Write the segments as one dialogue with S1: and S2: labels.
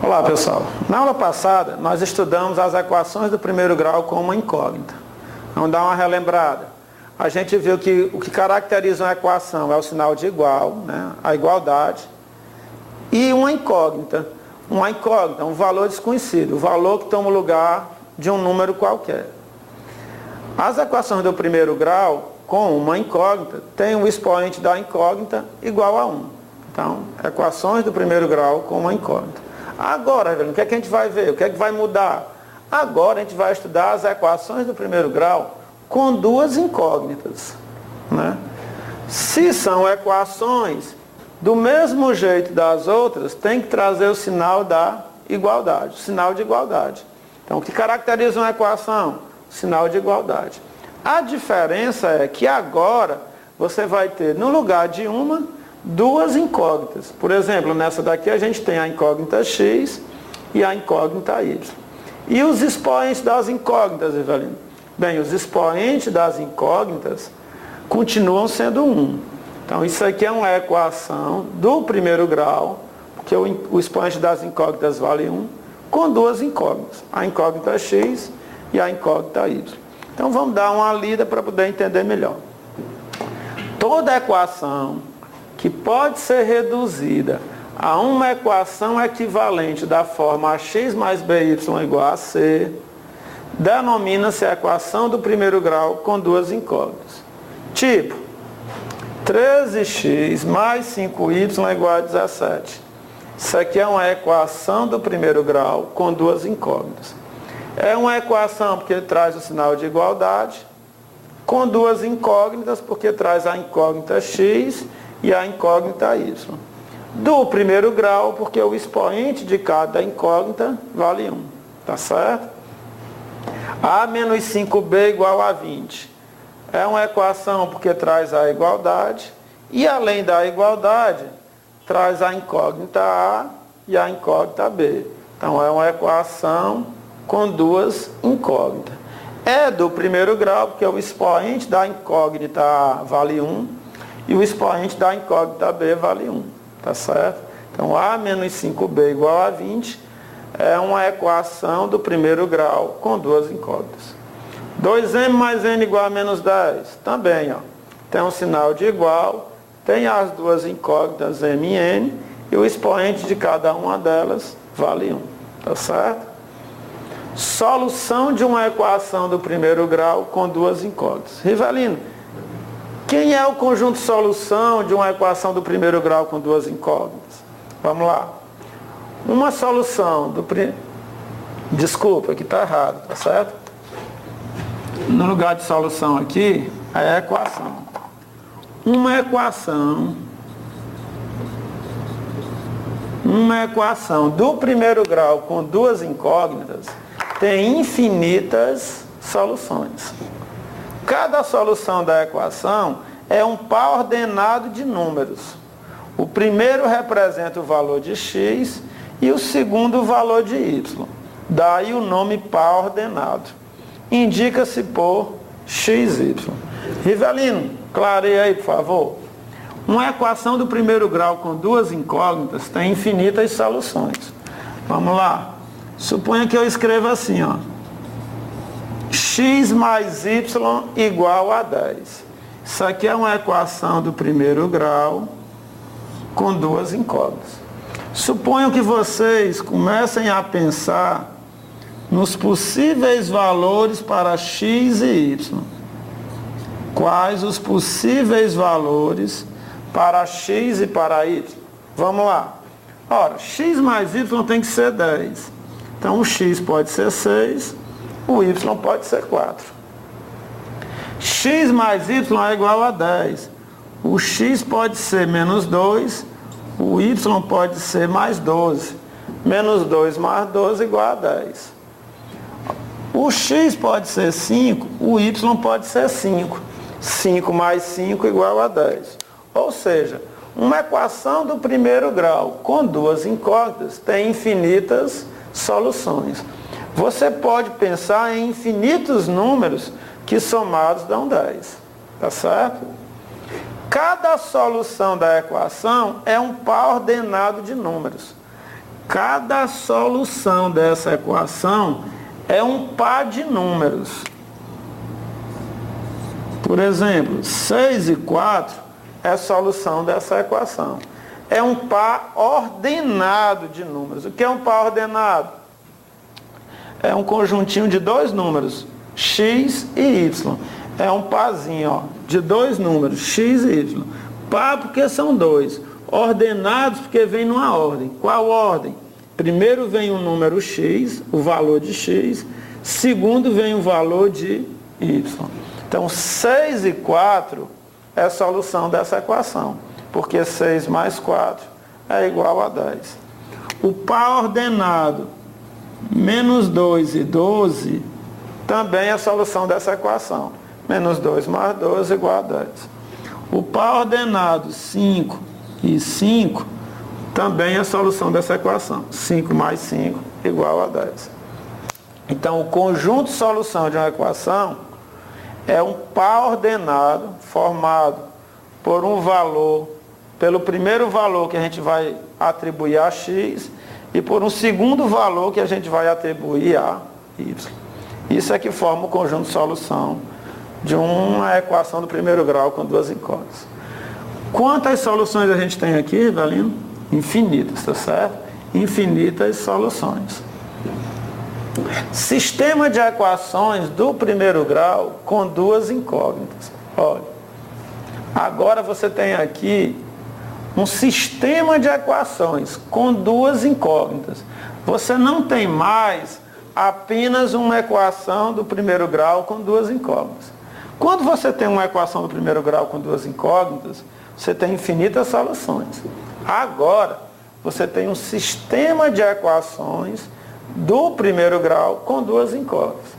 S1: Olá pessoal, na aula passada nós estudamos as equações do primeiro grau com uma incógnita. Vamos dar uma relembrada. A gente viu que o que caracteriza uma equação é o sinal de igual, né? A igualdade, e uma incógnita, um valor desconhecido, o valor que toma o lugar de um número qualquer. As equações do primeiro grau com uma incógnita têm o expoente da incógnita igual a 1. Então, equações do primeiro grau com uma incógnita. Agora, o que é que a gente vai ver? O que é que vai mudar? Agora a gente vai estudar as equações do primeiro grau com duas incógnitas, né? Se são equações do mesmo jeito das outras, tem que trazer o sinal da igualdade, o sinal de igualdade. Então, o que caracteriza uma equação? O sinal de igualdade. A diferença é que agora você vai ter, no lugar de uma, duas incógnitas. Por exemplo, nessa daqui a gente tem a incógnita x e a incógnita y. E os expoentes das incógnitas, Evelino? Bem, os expoentes das incógnitas continuam sendo 1. Então, isso aqui é uma equação do primeiro grau, porque o expoente das incógnitas vale 1, com duas incógnitas, a incógnita x e a incógnita y. Então, vamos dar uma lida para poder entender melhor. Toda equação que pode ser reduzida a uma equação equivalente da forma ax mais by igual a c, denomina-se a equação do primeiro grau com duas incógnitas. Tipo, 13x mais 5y igual a 17. Isso aqui é uma equação do primeiro grau com duas incógnitas. É uma equação porque traz o sinal de igualdade, com duas incógnitas porque traz a incógnita x e a incógnita y. Do primeiro grau, porque o expoente de cada incógnita vale 1. Tá certo? A menos 5b igual a 20. É uma equação porque traz a igualdade. E além da igualdade, traz a incógnita a e a incógnita b. Então é uma equação com duas incógnitas. É do primeiro grau, porque o expoente da incógnita a vale 1. E o expoente da incógnita b vale 1, tá certo? Então, a menos 5b igual a 20 é uma equação do primeiro grau com duas incógnitas. 2m mais n igual a menos 10, também, ó, tem um sinal de igual, tem as duas incógnitas m e n, e o expoente de cada uma delas vale 1, tá certo? Solução de uma equação do primeiro grau com duas incógnitas. Rivelino, quem é o conjunto de solução de uma equação do primeiro grau com duas incógnitas? Vamos lá. Uma solução do Desculpa, aqui está errado, tá certo? No lugar de solução aqui, é a equação. Uma equação do primeiro grau com duas incógnitas tem infinitas soluções. Cada solução da equação é um par ordenado de números. O primeiro representa o valor de x e o segundo o valor de y. Daí o nome par ordenado. Indica-se por xy. Rivelino, clareia aí, por favor. Uma equação do primeiro grau com duas incógnitas tem infinitas soluções. Vamos lá. Suponha que eu escreva assim, ó. X mais y igual a 10. Isso aqui é uma equação do primeiro grau com duas incógnitas. Suponho que vocês comecem a pensar nos possíveis valores para x e y. Quais os possíveis valores para x e para y? Vamos lá. Ora, x mais y tem que ser 10. Então, o x pode ser 6. O y pode ser 4. X mais y é igual a 10. O x pode ser menos 2. O y pode ser mais 12. Menos 2 mais 12 igual a 10. O x pode ser 5. O y pode ser 5. 5 mais 5 igual a 10. Ou seja, uma equação do primeiro grau com duas incógnitas tem infinitas soluções. Você pode pensar em infinitos números que somados dão 10. Tá certo? Cada solução da equação é um par ordenado de números. Cada solução dessa equação é um par de números. Por exemplo, 6 e 4 é a solução dessa equação. É um par ordenado de números. O que é um par ordenado? É um conjuntinho de dois números, x e y. É um parzinho, ó, de dois números, x e y. Par porque são dois. Ordenados porque vem numa ordem. Qual ordem? Primeiro vem o número x, o valor de x. Segundo vem o valor de y. Então, 6 e 4 é a solução dessa equação. Porque 6 mais 4 é igual a 10. O par ordenado, menos 2 e 12, também é a solução dessa equação. Menos 2 mais 12 igual a 10. O par ordenado 5 e 5 também é a solução dessa equação. 5 mais 5 igual a 10. Então, o conjunto de solução de uma equação é um par ordenado formado por um valor, pelo primeiro valor que a gente vai atribuir a x e por um segundo valor que a gente vai atribuir a y. Isso é que forma o conjunto de solução de uma equação do primeiro grau com duas incógnitas. Quantas soluções a gente tem aqui, Valino? Infinitas, tá certo? Infinitas soluções. Sistema de equações do primeiro grau com duas incógnitas. Olha, agora você tem aqui um sistema de equações com duas incógnitas. Você não tem mais apenas uma equação do primeiro grau com duas incógnitas. Quando você tem uma equação do primeiro grau com duas incógnitas, você tem infinitas soluções. Agora, você tem um sistema de equações do primeiro grau com duas incógnitas.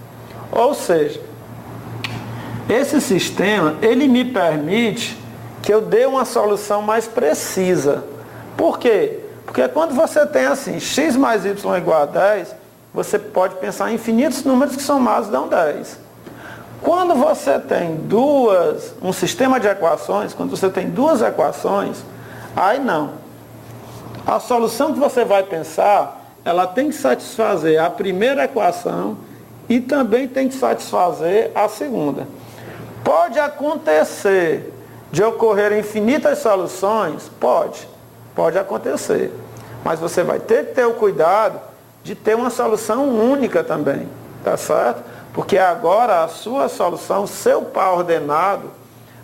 S1: Ou seja, esse sistema, ele me permite que eu dê uma solução mais precisa. Por quê? Porque quando você tem assim, x mais y igual a 10, você pode pensar em infinitos números que somados dão 10. Quando você tem um sistema de equações, quando você tem duas equações, aí não. A solução que você vai pensar, ela tem que satisfazer a primeira equação e também tem que satisfazer a segunda. Pode acontecer de ocorrer infinitas soluções? Pode acontecer. Mas você vai ter que ter o cuidado de ter uma solução única também, tá certo? Porque agora a sua solução, seu par ordenado,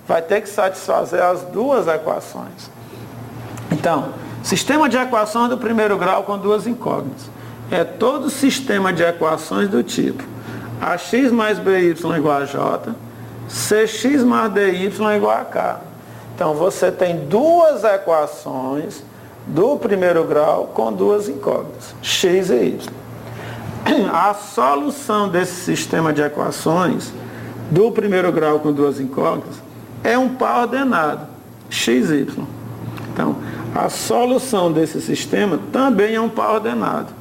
S1: vai ter que satisfazer as duas equações. Então, sistema de equações do primeiro grau com duas incógnitas. É todo sistema de equações do tipo ax mais by igual a j, cx mais dy igual a k. Então, você tem duas equações do primeiro grau com duas incógnitas, x e y. A solução desse sistema de equações do primeiro grau com duas incógnitas é um par ordenado, x, y. Então, a solução desse sistema também é um par ordenado.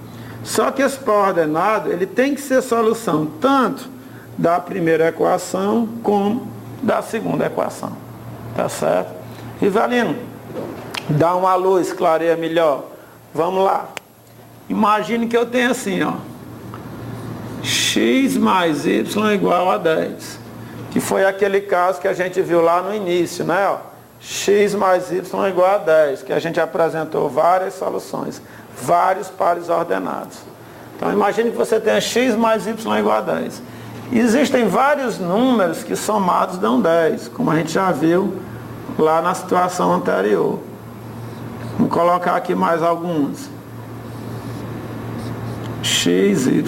S1: Só que esse par ordenado, ele tem que ser solução tanto da primeira equação como da segunda equação. Tá certo? Rivalino, dá uma luz, clareia melhor. Vamos lá. Imagine que eu tenho assim, ó. X mais y igual a 10. Que foi aquele caso que a gente viu lá no início, né? Ó. X mais y igual a 10. Que a gente apresentou várias soluções. Vários pares ordenados. Então imagine que você tenha x mais y igual a 10. Existem vários números que somados dão 10. Como a gente já viu lá na situação anterior. Vamos colocar aqui mais alguns. X, y.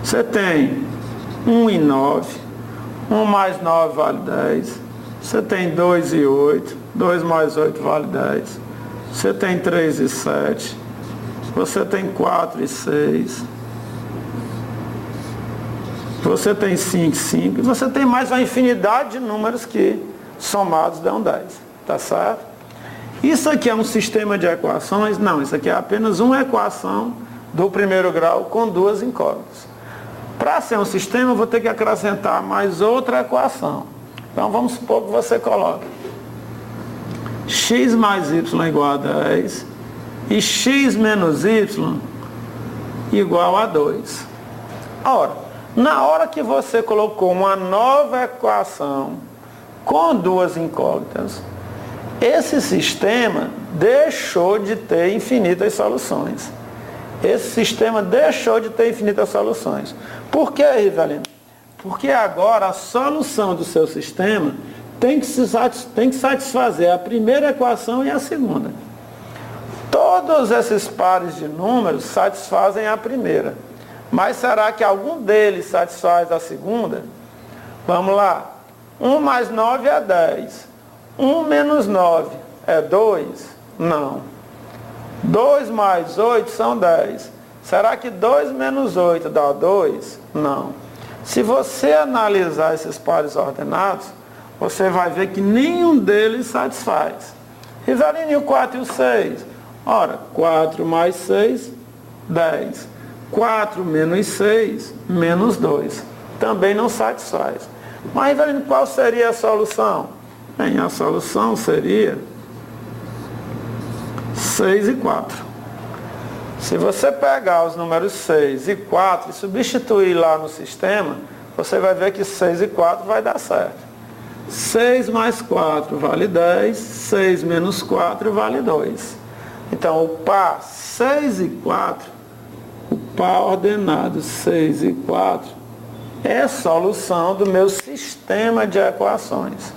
S1: Você tem 1 e 9, 1 mais 9 vale 10, você tem 2 e 8, 2 mais 8 vale 10, você tem 3 e 7, você tem 4 e 6, você tem 5 e 5, e você tem mais uma infinidade de números que somados dão 10, tá certo? Isso aqui é um sistema de equações? Não, isso aqui é apenas uma equação do primeiro grau com duas incógnitas. Para ser um sistema, eu vou ter que acrescentar mais outra equação. Então, vamos supor que você coloque x mais y igual a 10 e x menos y igual a 2. Ora, na hora que você colocou uma nova equação com duas incógnitas, esse sistema deixou de ter infinitas soluções. Esse sistema deixou de ter infinitas soluções. Por que, Rivelino? Porque agora a solução do seu sistema tem que satisfazer a primeira equação e a segunda. Todos esses pares de números satisfazem a primeira. Mas será que algum deles satisfaz a segunda? Vamos lá. 1 mais 9 é 10. 1 menos 9 é 2? Não. 2 mais 8 são 10. Será que 2 menos 8 dá 2? Não. Se você analisar esses pares ordenados, você vai ver que nenhum deles satisfaz. Rivelino, e o 4 e o 6? Ora, 4 mais 6, 10. 4 menos 6, menos 2. Também não satisfaz. Mas, Rivelino, qual seria a solução? Bem, a solução seria 6 e 4. Se você pegar os números 6 e 4 e substituir lá no sistema, você vai ver que 6 e 4 vai dar certo. 6 mais 4 vale 10, 6 menos 4 vale 2. Então, o par 6 e 4, o par ordenado 6 e 4, é a solução do meu sistema de equações.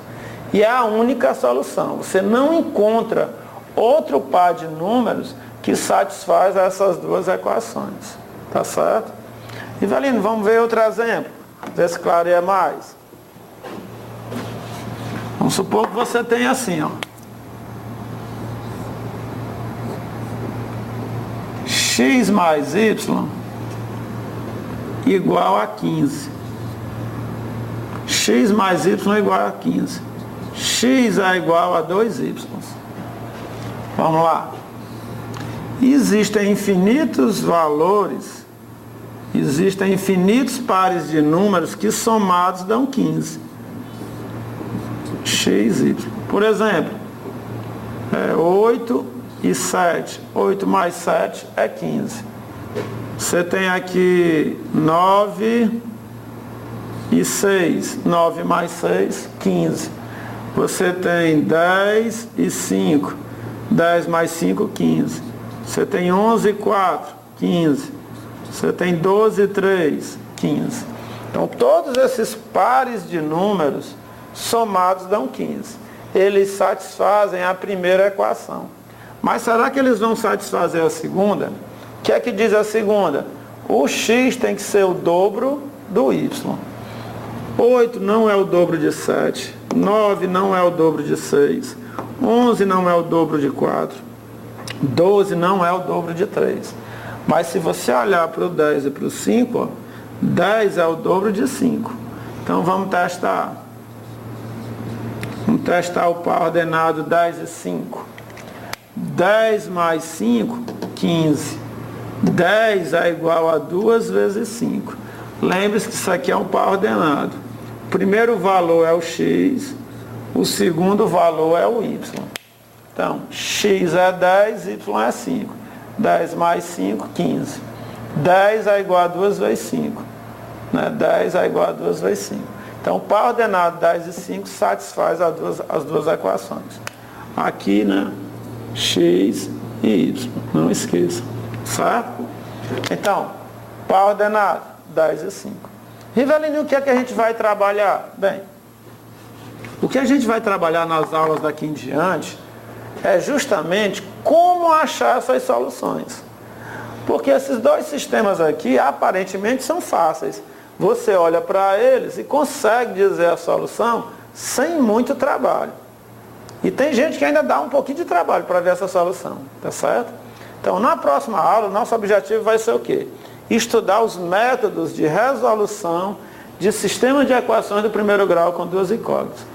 S1: E é a única solução. Você não encontra outro par de números que satisfaz essas duas equações. Tá certo? Rivelino, vamos ver outro exemplo. Ver se clareia mais. Vamos supor que você tem assim, ó. X mais y igual a 15. X mais y igual a 15. X é igual a 2y. Vamos lá. Existem infinitos valores, existem infinitos pares de números que somados dão 15. X, y. Por exemplo, 8 e 7. 8 mais 7 é 15. Você tem aqui 9 e 6. 9 mais 6, 15. Você tem 10 e 5. 10 mais 5, 15. Você tem 11 e 4, 15. Você tem 12 e 3, 15. Então, todos esses pares de números somados dão 15. Eles satisfazem a primeira equação. Mas será que eles vão satisfazer a segunda? O que é que diz a segunda? O x tem que ser o dobro do y. 8 não é o dobro de 7. 9 não é o dobro de 6. 11 não é o dobro de 4. 12 não é o dobro de 3. Mas se você olhar para o 10 e para o 5, ó, 10 é o dobro de 5. Então vamos testar. Vamos testar o par ordenado 10 e 5. 10 mais 5, 15. 10 é igual a 2 vezes 5. Lembre-se que isso aqui é um par ordenado. O primeiro valor é o x, o segundo valor é o y. Então, x é 10, y é 5. 10 mais 5, 15. 10 é igual a 2 vezes 5. Né? 10 é igual a 2 vezes 5. Então, o par ordenado 10 e 5 satisfaz as duas equações. Aqui, né? X e y. Não esqueça. Certo? Então, par ordenado 10 e 5. Rivelino, o que é que a gente vai trabalhar? Bem, o que a gente vai trabalhar nas aulas daqui em diante é justamente como achar essas soluções. Porque esses dois sistemas aqui, aparentemente, são fáceis. Você olha para eles e consegue dizer a solução sem muito trabalho. E tem gente que ainda dá um pouquinho de trabalho para ver essa solução. Tá certo? Então, na próxima aula, o nosso objetivo vai ser o quê? Estudar os métodos de resolução de sistema de equações do primeiro grau com duas incógnitas.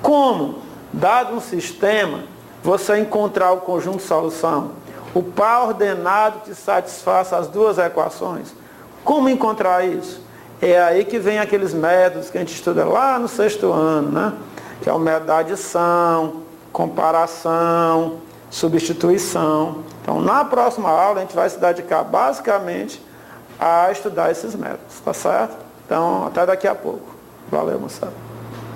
S1: Como, dado um sistema, você encontrar o conjunto de solução, o par ordenado que satisfaça as duas equações. Como encontrar isso? É aí que vem aqueles métodos que a gente estuda lá no 6º ano, né? Que é o método da adição, comparação, substituição. Então, na próxima aula, a gente vai se dedicar basicamente a estudar esses métodos, tá certo? Então, até daqui a pouco. Valeu, moçada.